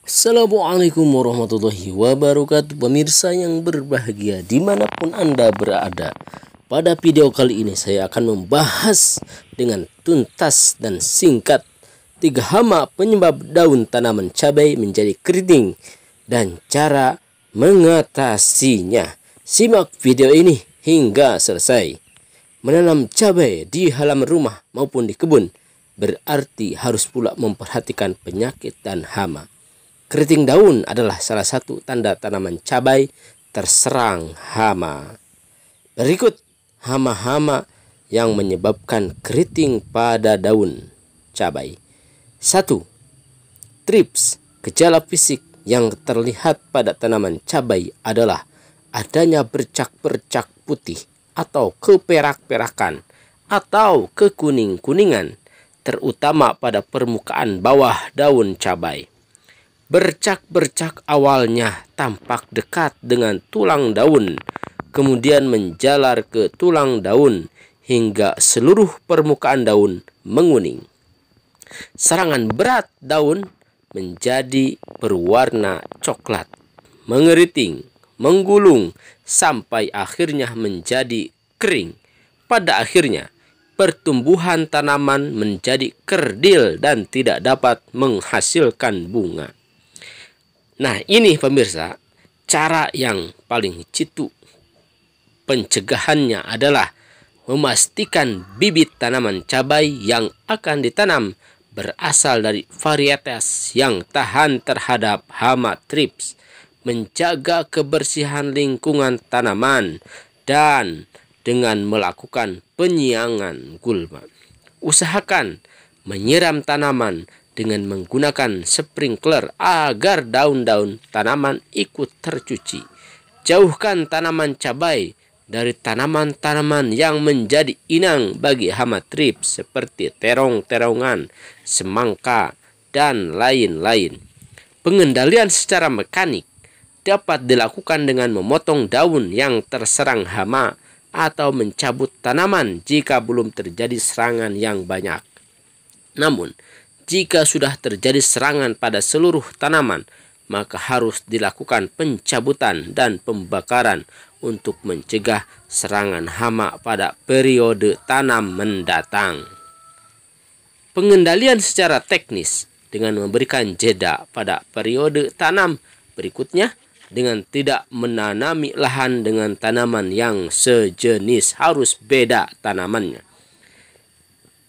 Assalamualaikum warahmatullahi wabarakatuh, pemirsa yang berbahagia dimanapun Anda berada. Pada video kali ini saya akan membahas dengan tuntas dan singkat 3 hama penyebab daun tanaman cabai menjadi keriting dan cara mengatasinya. Simak video ini hingga selesai. Menanam cabai di halaman rumah maupun di kebun berarti harus pula memperhatikan penyakit dan hama. Keriting daun adalah salah satu tanda tanaman cabai terserang hama. Berikut hama-hama yang menyebabkan keriting pada daun cabai. 1. Thrips. Gejala fisik yang terlihat pada tanaman cabai adalah adanya bercak-bercak putih atau keperak-perakan atau kekuning-kuningan, terutama pada permukaan bawah daun cabai. Bercak-bercak awalnya tampak dekat dengan tulang daun, kemudian menjalar ke tulang daun hingga seluruh permukaan daun menguning. Serangan berat daun menjadi berwarna coklat, mengeriting, menggulung, sampai akhirnya menjadi kering. Pada akhirnya, pertumbuhan tanaman menjadi kerdil dan tidak dapat menghasilkan bunga. Nah, ini pemirsa, cara yang paling jitu pencegahannya adalah memastikan bibit tanaman cabai yang akan ditanam berasal dari varietas yang tahan terhadap hama thrips, menjaga kebersihan lingkungan tanaman, dan dengan melakukan penyiangan gulma. Usahakan menyiram tanaman dengan menggunakan sprinkler agar daun-daun tanaman ikut tercuci. Jauhkan tanaman cabai dari tanaman-tanaman yang menjadi inang bagi hama thrips seperti terong-terongan, semangka, dan lain-lain. Pengendalian secara mekanik dapat dilakukan dengan memotong daun yang terserang hama atau mencabut tanaman jika belum terjadi serangan yang banyak. Namun, jika sudah terjadi serangan pada seluruh tanaman, maka harus dilakukan pencabutan dan pembakaran untuk mencegah serangan hama pada periode tanam mendatang. Pengendalian secara teknis dengan memberikan jeda pada periode tanam berikutnya dengan tidak menanami lahan dengan tanaman yang sejenis, harus beda tanamannya.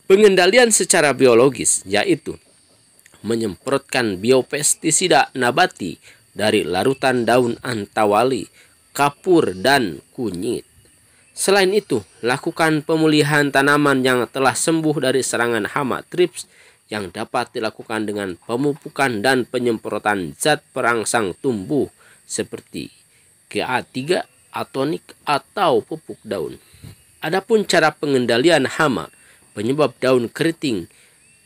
Pengendalian secara biologis yaitu menyemprotkan biopestisida nabati dari larutan daun antawali, kapur, dan kunyit. Selain itu, lakukan pemulihan tanaman yang telah sembuh dari serangan hama thrips yang dapat dilakukan dengan pemupukan dan penyemprotan zat perangsang tumbuh seperti GA3, atonik, atau pupuk daun. Adapun cara pengendalian hama penyebab daun keriting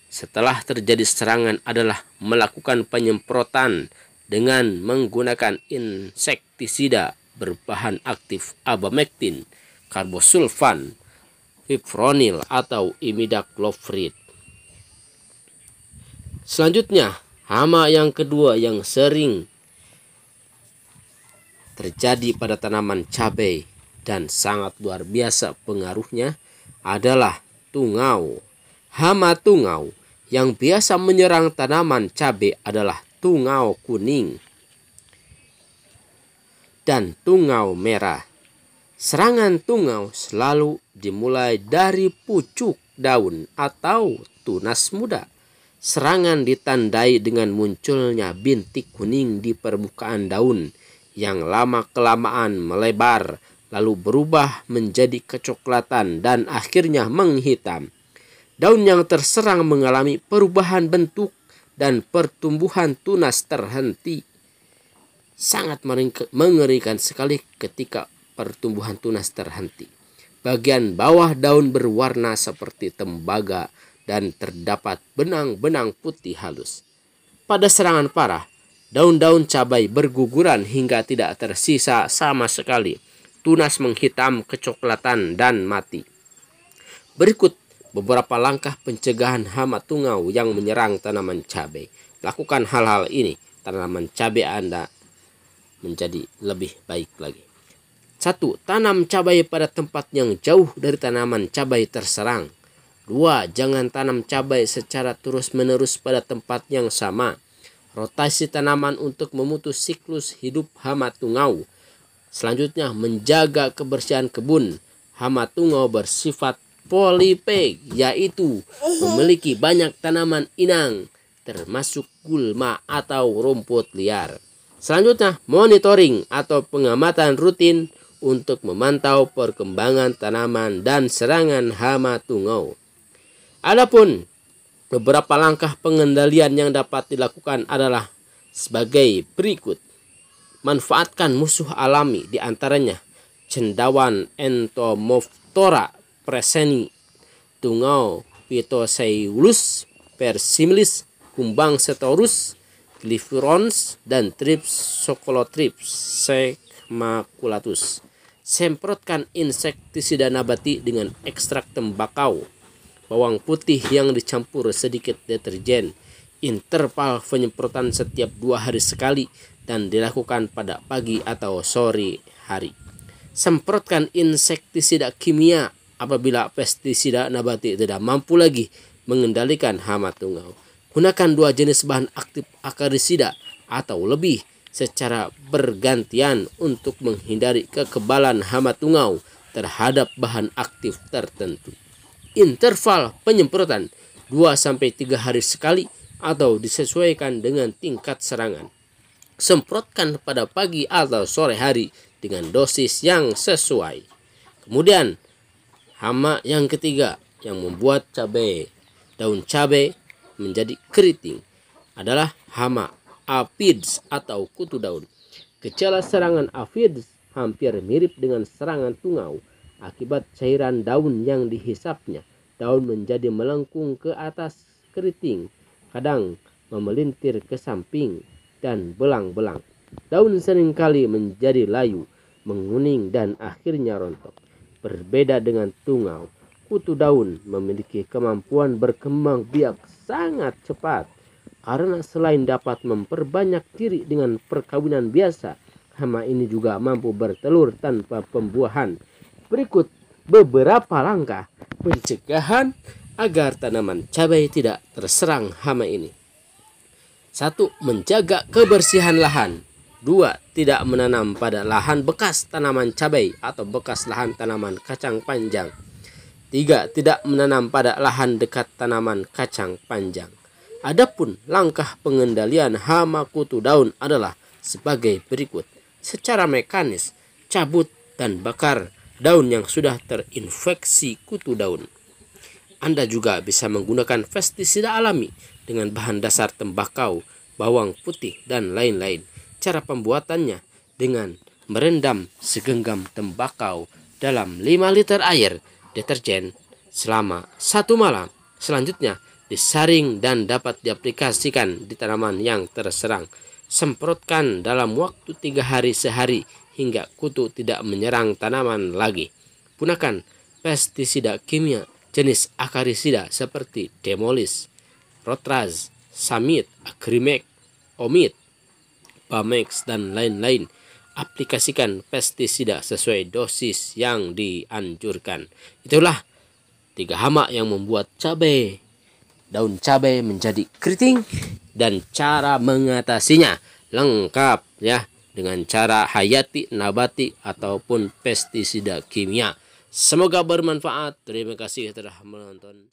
setelah terjadi serangan adalah melakukan penyemprotan dengan menggunakan insektisida berbahan aktif abamectin, karbosulfan, fipronil, atau imidacloprid. Selanjutnya, hama yang kedua yang sering terjadi pada tanaman cabai dan sangat luar biasa pengaruhnya adalah tungau. Hama tungau yang biasa menyerang tanaman cabai adalah tungau kuning dan tungau merah. Serangan tungau selalu dimulai dari pucuk daun atau tunas muda. Serangan ditandai dengan munculnya bintik kuning di permukaan daun yang lama-kelamaan melebar lalu berubah menjadi kecoklatan dan akhirnya menghitam. Daun yang terserang mengalami perubahan bentuk dan pertumbuhan tunas terhenti. Sangat mengerikan sekali ketika pertumbuhan tunas terhenti. Bagian bawah daun berwarna seperti tembaga dan terdapat benang-benang putih halus. Pada serangan parah, daun-daun cabai berguguran hingga tidak tersisa sama sekali. Tunas menghitam, kecoklatan, dan mati. Berikut beberapa langkah pencegahan hama tungau yang menyerang tanaman cabai. Lakukan hal-hal ini. tanaman cabai Anda menjadi lebih baik lagi. 1. Tanam cabai pada tempat yang jauh dari tanaman cabai terserang. 2. Jangan tanam cabai secara terus-menerus pada tempat yang sama. Rotasi tanaman untuk memutus siklus hidup hama tungau. Selanjutnya, menjaga kebersihan kebun. Hama tungau bersifat polipeg, yaitu memiliki banyak tanaman inang, termasuk gulma atau rumput liar. Selanjutnya, monitoring atau pengamatan rutin untuk memantau perkembangan tanaman dan serangan hama tungau. Adapun beberapa langkah pengendalian yang dapat dilakukan adalah sebagai berikut. Manfaatkan musuh alami, diantaranya cendawan Entomophtera preseni, tungau Phytoceylus persimilis, kumbang Cetorus glyphyrons, dan Thrips Socolothrips secmaculatus. Semprotkan insektisida nabati dengan ekstrak tembakau, bawang putih yang dicampur sedikit deterjen. Interval penyemprotan setiap 2 hari sekali dan dilakukan pada pagi atau sore hari. Semprotkan insektisida kimia apabila pestisida nabati tidak mampu lagi mengendalikan hama tungau. Gunakan 2 jenis bahan aktif akarisida atau lebih secara bergantian untuk menghindari kekebalan hama tungau terhadap bahan aktif tertentu. Interval penyemprotan 2-3 hari sekali atau disesuaikan dengan tingkat serangan. Semprotkan pada pagi atau sore hari dengan dosis yang sesuai. Kemudian, hama yang ketiga yang membuat daun cabai menjadi keriting adalah hama aphids atau kutu daun. Gejala serangan aphids hampir mirip dengan serangan tungau. Akibat cairan daun yang dihisapnya, daun menjadi melengkung ke atas keriting, kadang memelintir ke samping dan belang-belang. Daun seringkali menjadi layu, menguning, dan akhirnya rontok. Berbeda dengan tungau, kutu daun memiliki kemampuan berkembang biak sangat cepat. Karena selain dapat memperbanyak diri dengan perkawinan biasa, hama ini juga mampu bertelur tanpa pembuahan. Berikut beberapa langkah pencegahan agar tanaman cabai tidak terserang hama ini. 1. Menjaga kebersihan lahan. 2. Tidak menanam pada lahan bekas tanaman cabai atau bekas lahan tanaman kacang panjang. 3. Tidak menanam pada lahan dekat tanaman kacang panjang. Adapun langkah pengendalian hama kutu daun adalah sebagai berikut. Secara mekanis, cabut dan bakar daun yang sudah terinfeksi kutu daun. Anda juga bisa menggunakan pestisida alami dengan bahan dasar tembakau, bawang putih, dan lain-lain. Cara pembuatannya dengan merendam segenggam tembakau dalam 5 liter air deterjen selama 1 malam. Selanjutnya disaring dan dapat diaplikasikan di tanaman yang terserang. Semprotkan dalam waktu 3 hari sehari hingga kutu tidak menyerang tanaman lagi. Gunakan pestisida kimia jenis akarisida seperti Demolis, Rotraz, Samit, Agrimex, Omit, Bamex, dan lain-lain. Aplikasikan pestisida sesuai dosis yang dianjurkan. Itulah 3 hama yang membuat daun cabai menjadi keriting dan cara mengatasinya lengkap ya, dengan cara hayati, nabati, ataupun pestisida kimia. Semoga bermanfaat. Terima kasih telah menonton.